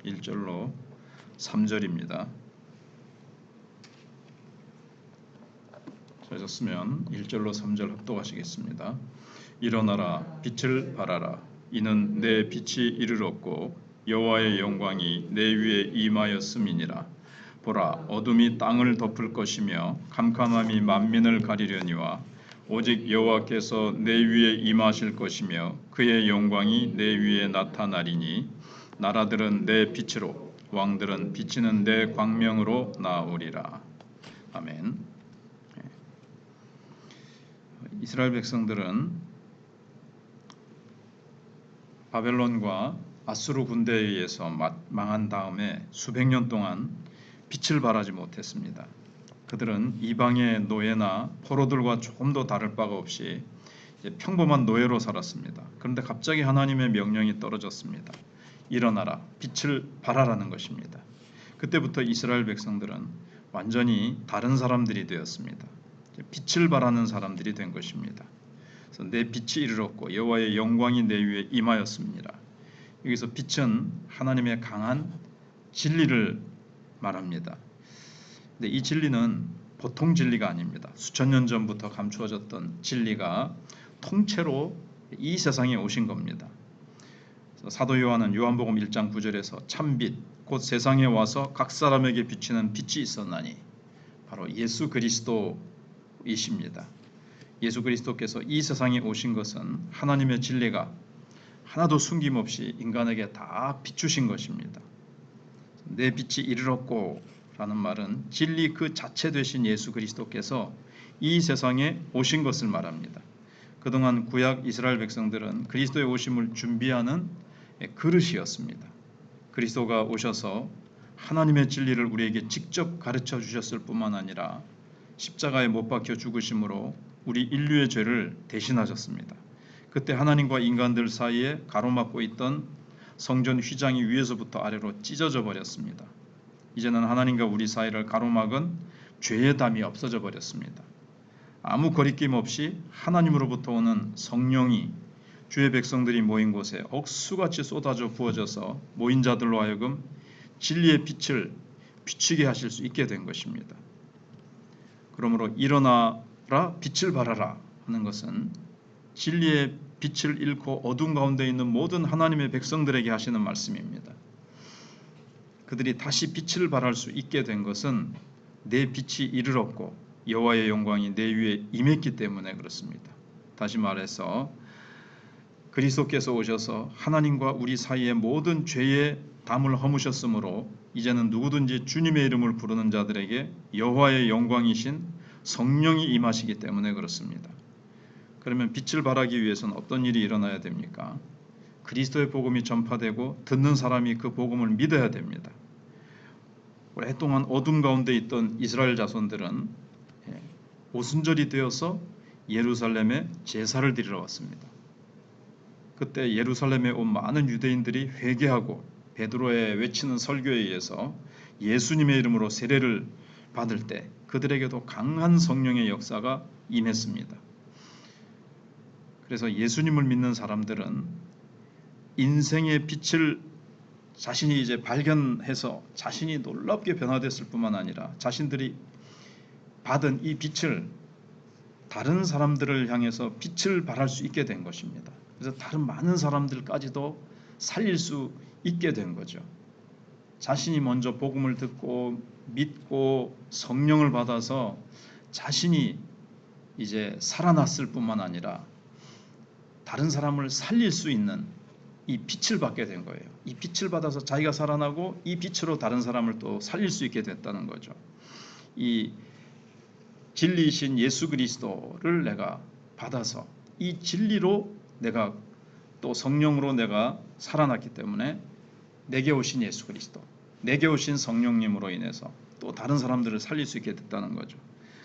1절로 3절입니다. 찾았으면 1절로 3절 합독하시겠습니다. 일어나라, 빛을 발하라. 이는 내 빛이 이르렀고 여호와의 영광이 내 위에 임하였음이니라. 보라, 어둠이 땅을 덮을 것이며 캄캄함이 만민을 가리려니와 오직 여호와께서 내 위에 임하실 것이며 그의 영광이 내 위에 나타나리니 나라들은 내 빛으로 왕들은 비치는 내 광명으로 나오리라. 아멘. 이스라엘 백성들은 바벨론과 아수르 군대에 의해서 망한 다음에 수백 년 동안 빛을 발하지 못했습니다. 그들은 이방의 노예나 포로들과 조금 더 다를 바가 없이 평범한 노예로 살았습니다. 그런데 갑자기 하나님의 명령이 떨어졌습니다. 일어나라, 빛을 발하라는 것입니다. 그때부터 이스라엘 백성들은 완전히 다른 사람들이 되었습니다. 빛을 발하는 사람들이 된 것입니다. 그래서 내 빛이 이르렀고 여호와의 영광이 내 위에 임하였습니다. 여기서 빛은 하나님의 강한 진리를 말합니다. 근데 이 진리는 보통 진리가 아닙니다. 수천 년 전부터 감추어졌던 진리가 통째로 이 세상에 오신 겁니다. 사도 요한은 요한복음 1장 9절에서 참빛 곧 세상에 와서 각 사람에게 비치는 빛이 있었나니 바로 예수 그리스도이십니다. 예수 그리스도께서 이 세상에 오신 것은 하나님의 진리가 하나도 숨김없이 인간에게 다 비추신 것입니다. 내 빛이 이르렀고 라는 말은 진리 그 자체 되신 예수 그리스도께서 이 세상에 오신 것을 말합니다. 그동안 구약 이스라엘 백성들은 그리스도의 오심을 준비하는 그릇이었습니다. 그리스도가 오셔서 하나님의 진리를 우리에게 직접 가르쳐 주셨을 뿐만 아니라 십자가에 못 박혀 죽으심으로 우리 인류의 죄를 대신하셨습니다. 그때 하나님과 인간들 사이에 가로막고 있던 성전 휘장이 위에서부터 아래로 찢어져 버렸습니다. 이제는 하나님과 우리 사이를 가로막은 죄의 담이 없어져 버렸습니다. 아무 거리낌 없이 하나님으로부터 오는 성령이 주의 백성들이 모인 곳에 억수같이 쏟아져 부어져서 모인 자들로 하여금 진리의 빛을 비추게 하실 수 있게 된 것입니다. 그러므로 일어나라, 빛을 발하라 하는 것은 진리의 빛을 잃고 어둠 가운데 있는 모든 하나님의 백성들에게 하시는 말씀입니다. 그들이 다시 빛을 발할 수 있게 된 것은 내 빛이 이르렀고 여호와의 영광이 내 위에 임했기 때문에 그렇습니다. 다시 말해서 그리스도께서 오셔서 하나님과 우리 사이의 모든 죄의 담을 허무셨으므로 이제는 누구든지 주님의 이름을 부르는 자들에게 여호와의 영광이신 성령이 임하시기 때문에 그렇습니다. 그러면 빛을 발하기 위해서는 어떤 일이 일어나야 됩니까? 그리스도의 복음이 전파되고 듣는 사람이 그 복음을 믿어야 됩니다. 오랫동안 어둠 가운데 있던 이스라엘 자손들은 오순절이 되어서 예루살렘에 제사를 드리러 왔습니다. 그때 예루살렘에 온 많은 유대인들이 회개하고 베드로의 외치는 설교에 의해서 예수님의 이름으로 세례를 받을 때 그들에게도 강한 성령의 역사가 임했습니다. 그래서 예수님을 믿는 사람들은 인생의 빛을 자신이 이제 발견해서 자신이 놀랍게 변화됐을 뿐만 아니라 자신들이 받은 이 빛을 다른 사람들을 향해서 빛을 발할 수 있게 된 것입니다. 그래서 다른 많은 사람들까지도 살릴 수 있게 된 거죠. 자신이 먼저 복음을 듣고 믿고 성령을 받아서 자신이 이제 살아났을 뿐만 아니라 다른 사람을 살릴 수 있는 이 빛을 받게 된 거예요. 이 빛을 받아서 자기가 살아나고 이 빛으로 다른 사람을 또 살릴 수 있게 됐다는 거죠. 이 진리이신 예수 그리스도를 내가 받아서 이 진리로 내가 또 성령으로 내가 살아났기 때문에 내게 오신 예수 그리스도, 내게 오신 성령님으로 인해서 또 다른 사람들을 살릴 수 있게 됐다는 거죠.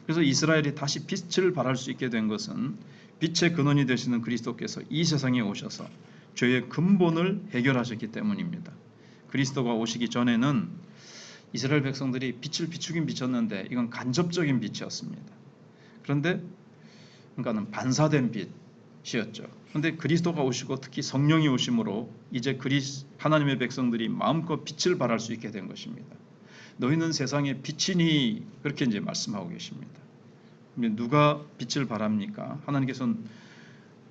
그래서 이스라엘이 다시 빛을 발할 수 있게 된 것은 빛의 근원이 되시는 그리스도께서 이 세상에 오셔서 죄의 근본을 해결하셨기 때문입니다. 그리스도가 오시기 전에는 이스라엘 백성들이 빛을 비추긴 비췄는데 이건 간접적인 빛이었습니다. 그런데 그러니까는 반사된 빛, 그런데 그리스도가 오시고 특히 성령이 오심으로 이제 하나님의 백성들이 마음껏 빛을 발할 수 있게 된 것입니다. 너희는 세상의 빛이니 그렇게 이제 말씀하고 계십니다. 누가 빛을 발합니까? 하나님께서는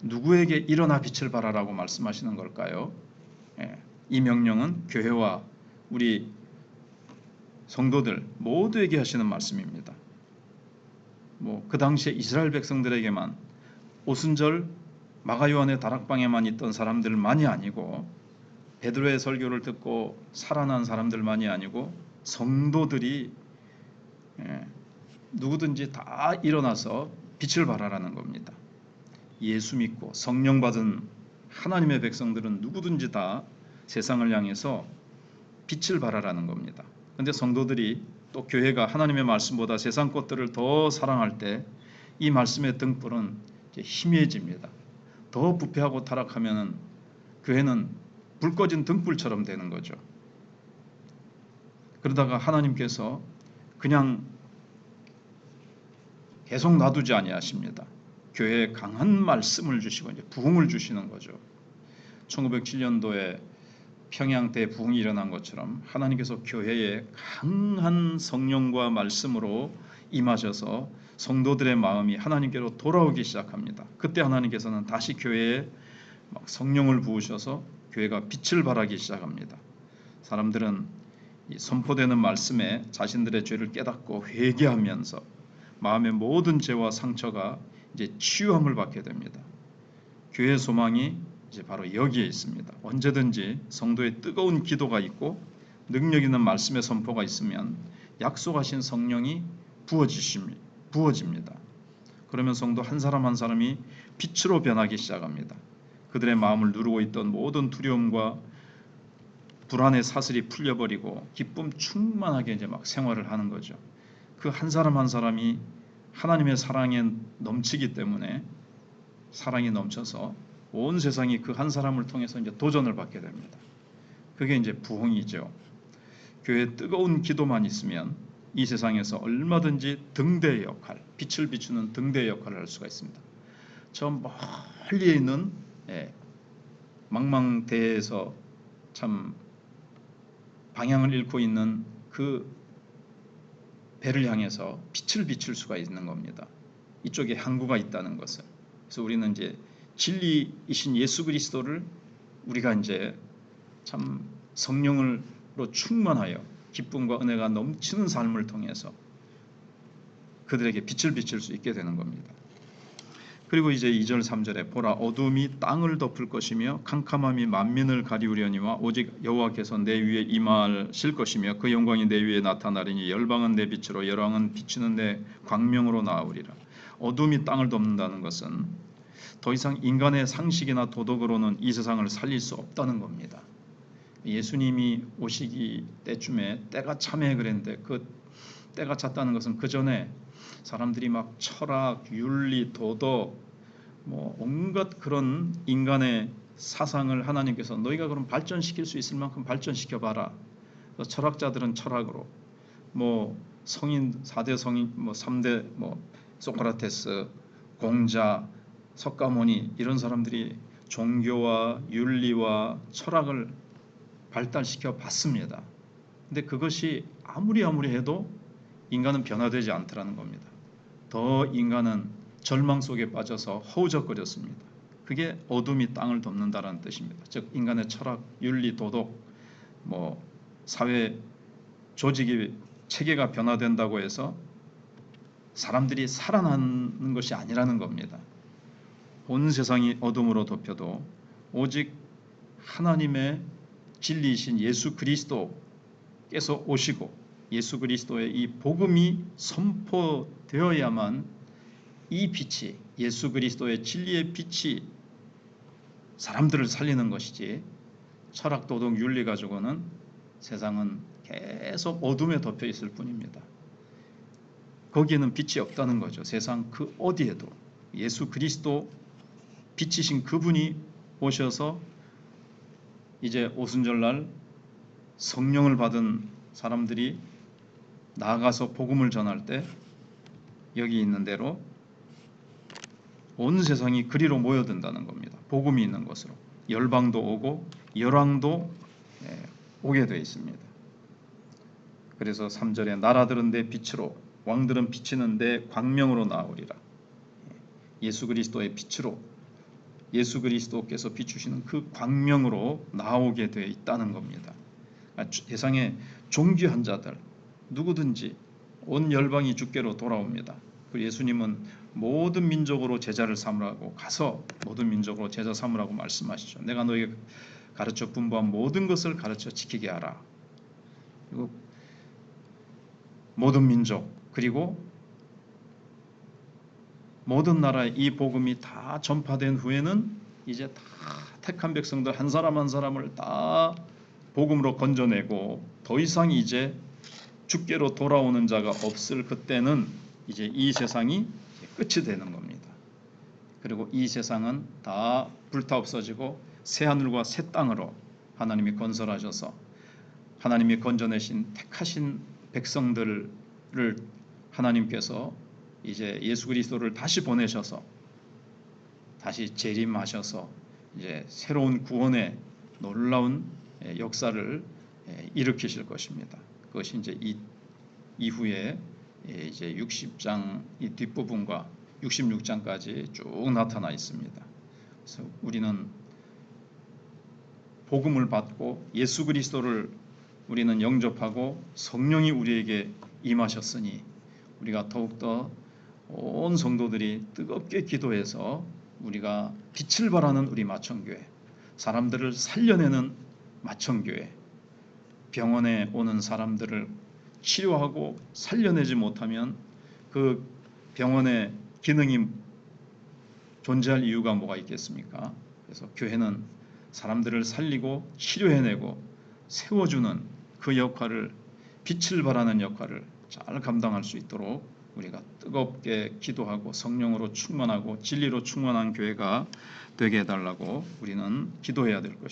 누구에게 일어나 빛을 발하라고 말씀하시는 걸까요? 이 명령은 교회와 우리 성도들 모두에게 하시는 말씀입니다. 그 당시에 이스라엘 백성들에게만 오순절 마가요한의 다락방에만 있던 사람들만이 아니고 베드로의 설교를 듣고 살아난 사람들만이 아니고 성도들이 누구든지 다 일어나서 빛을 발하라는 겁니다. 예수 믿고 성령 받은 하나님의 백성들은 누구든지 다 세상을 향해서 빛을 발하라는 겁니다. 그런데 성도들이 또 교회가 하나님의 말씀보다 세상 것들을 더 사랑할 때 이 말씀의 등불은 이제 희미해집니다. 더 부패하고 타락하면은 교회는 불 꺼진 등불처럼 되는 거죠. 그러다가 하나님께서 그냥 계속 놔두지 아니하십니다. 교회에 강한 말씀을 주시고 이제 부흥을 주시는 거죠. 1907년도에 평양 대부흥이 일어난 것처럼 하나님께서 교회에 강한 성령과 말씀으로 임하셔서 성도들의 마음이 하나님께로 돌아오기 시작합니다. 그때 하나님께서는 다시 교회에 성령을 부으셔서 교회가 빛을 발하기 시작합니다. 사람들은 이 선포되는 말씀에 자신들의 죄를 깨닫고 회개하면서 마음의 모든 죄와 상처가 이제 치유함을 받게 됩니다. 교회의 소망이 이제 바로 여기에 있습니다. 언제든지 성도의 뜨거운 기도가 있고 능력 있는 말씀의 선포가 있으면 약속하신 성령이 부어집니다. 그러면 성도 한 사람 한 사람이 빛으로 변하기 시작합니다. 그들의 마음을 누르고 있던 모든 두려움과 불안의 사슬이 풀려버리고 기쁨 충만하게 이제 막 생활을 하는 거죠. 그 한 사람 한 사람이 하나님의 사랑에 넘치기 때문에 사랑이 넘쳐서 온 세상이 그 한 사람을 통해서 이제 도전을 받게 됩니다. 그게 이제 부흥이죠. 교회에 뜨거운 기도만 있으면 이 세상에서 얼마든지 등대의 역할, 빛을 비추는 등대의 역할을 할 수가 있습니다. 저 멀리에 있는 망망대해에서 참 방향을 잃고 있는 그 배를 향해서 빛을 비출 수가 있는 겁니다. 이쪽에 항구가 있다는 것을. 그래서 우리는 이제 진리이신 예수 그리스도를 우리가 이제 참 성령으로 충만하여 기쁨과 은혜가 넘치는 삶을 통해서 그들에게 빛을 비칠 수 있게 되는 겁니다. 그리고 이제 2절 3절에 보라 어둠이 땅을 덮을 것이며 캄캄함이 만민을 가리우려니와 오직 여호와께서 내 위에 임하실 것이며 그 영광이 내 위에 나타나리니 열방은 내 빛으로 열왕은 비추는 내 광명으로 나아오리라. 어둠이 땅을 덮는다는 것은 더 이상 인간의 상식이나 도덕으로는 이 세상을 살릴 수 없다는 겁니다. 예수님이 오시기 때쯤에 때가 참해 그랬는데 그 때가 찼다는 것은 그 전에 사람들이 막 철학, 윤리, 도덕 온갖 그런 인간의 사상을 하나님께서 너희가 그럼 발전시킬 수 있을 만큼 발전시켜 봐라. 철학자들은 철학으로 성인 4대 성인 3대 소크라테스, 공자, 석가모니 이런 사람들이 종교와 윤리와 철학을 발달시켜 봤습니다. 근데 그것이 아무리 해도 인간은 변화되지 않더라는 겁니다. 더 인간은 절망 속에 빠져서 허우적거렸습니다. 그게 어둠이 땅을 덮는다라는 뜻입니다. 즉 인간의 철학, 윤리, 도덕, 사회 조직이 체계가 변화된다고 해서 사람들이 살아나는 것이 아니라는 겁니다. 온 세상이 어둠으로 덮여도 오직 하나님의 진리이신 예수 그리스도께서 오시고 예수 그리스도의 이 복음이 선포되어야만 이 빛이 예수 그리스도의 진리의 빛이 사람들을 살리는 것이지 철학, 도덕, 윤리 가지고는 세상은 계속 어둠에 덮여 있을 뿐입니다. 거기에는 빛이 없다는 거죠. 세상 그 어디에도 예수 그리스도 빛이신 그분이 오셔서 이제 오순절날 성령을 받은 사람들이 나아가서 복음을 전할 때 여기 있는 대로 온 세상이 그리로 모여든다는 겁니다. 복음이 있는 곳으로 열방도 오고 열왕도 오게 되어 있습니다. 그래서 3절에 나라들은 내 빛으로 왕들은 비치는 내 광명으로 나오리라. 예수 그리스도의 빛으로 예수 그리스도께서 비추시는 그 광명으로 나오게 되어 있다는 겁니다. 세상에 존귀한 자들 누구든지 온 열방이 주께로 돌아옵니다. 그 예수님은 모든 민족으로 제자를 삼으라고 가서 모든 민족으로 제자 삼으라고 말씀하시죠. 내가 너에게 가르쳐 분부한 모든 것을 가르쳐 지키게 하라. 그리고 모든 민족 그리고 모든 나라에 이 복음이 다 전파된 후에는 이제 다 택한 백성들 한 사람 한 사람을 다 복음으로 건져내고 더 이상 이제 주께로 돌아오는 자가 없을 그때는 이제 이 세상이 끝이 되는 겁니다. 그리고 이 세상은 다 불타 없어지고 새 하늘과 새 땅으로 하나님이 건설하셔서 하나님이 건져내신 택하신 백성들을 하나님께서 이제 예수 그리스도를 다시 보내셔서 다시 재림하셔서 이제 새로운 구원의 놀라운 역사를 일으키실 것입니다. 그것이 이제 이 이후에 이제 60장 이 뒷부분과 66장까지 쭉 나타나 있습니다. 그래서 우리는 복음을 받고 예수 그리스도를 우리는 영접하고 성령이 우리에게 임하셨으니 우리가 더욱더 온 성도들이 뜨겁게 기도해서 우리가 빛을 발하는 우리 마천교회, 사람들을 살려내는 마천교회, 병원에 오는 사람들을 치료하고 살려내지 못하면 그 병원의 기능이 존재할 이유가 뭐가 있겠습니까? 그래서 교회는 사람들을 살리고 치료해내고 세워주는 그 역할을, 빛을 발하는 역할을 잘 감당할 수 있도록 우리가 뜨겁게 기도하고 성령으로 충만하고 진리로 충만한 교회가 되게 해달라고 우리는 기도해야 될 것입니다.